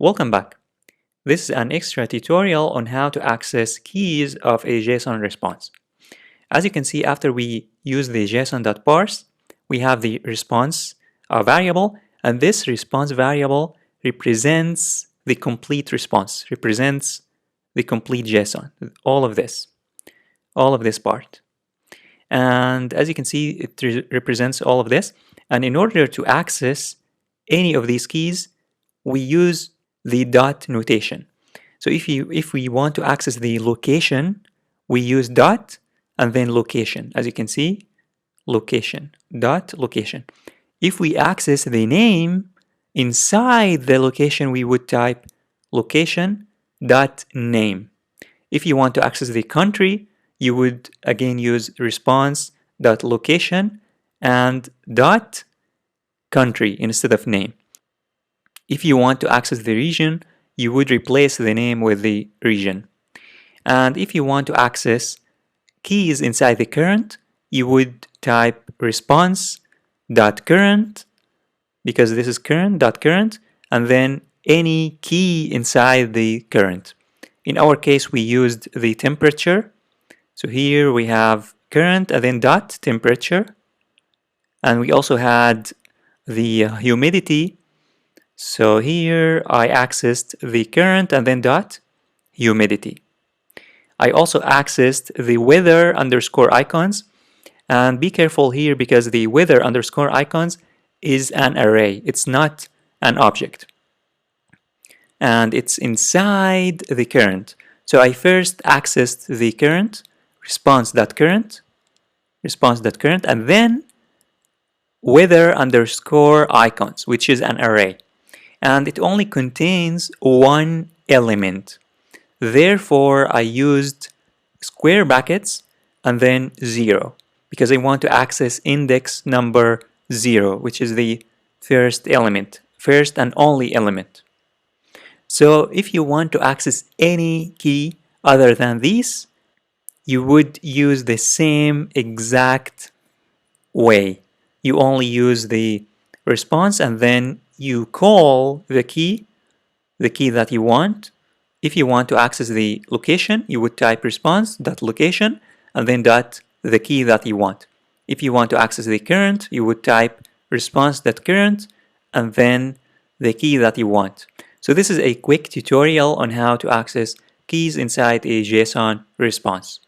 Welcome back. This is an extra tutorial on how to access keys of a JSON response. As you can see, after we use the JSON.parse, we have the response variable, and this response variable represents the complete response, represents the complete JSON, all of this part. And as you can see, it represents all of this. And in order to access any of these keys, we use the dot notation. So if we want to access the location, we use dot and then location. As you can see, location, dot location. If we access the name, inside the location we would type location dot name. If you want to access the country, you would again use response dot location and dot country instead of name. If you want to access the region, you would replace the name with the region. And if you want to access keys inside the current, you would type response.current, because this is current.current, and then any key inside the current. In our case, we used the temperature. So here we have current and then dot temperature. And we also had the humidity. So here I accessed the current and then dot humidity. I also accessed the weather underscore icons, and be careful here because the weather underscore icons is an array. It's not an object. And it's inside the current. So I first accessed the current, response.current, and then weather underscore icons, which is an array. And it only contains one element. Therefore, I used square brackets and then 0 because I want to access index number 0, which is the first element, first and only element. So if you want to access any key other than these, you would use the same exact way. You only use the response and then you call the key that you want. If you want to access the location, you would type response.location and then dot the key that you want. If you want to access the current, you would type response.current and then the key that you want. So this is a quick tutorial on how to access keys inside a JSON response.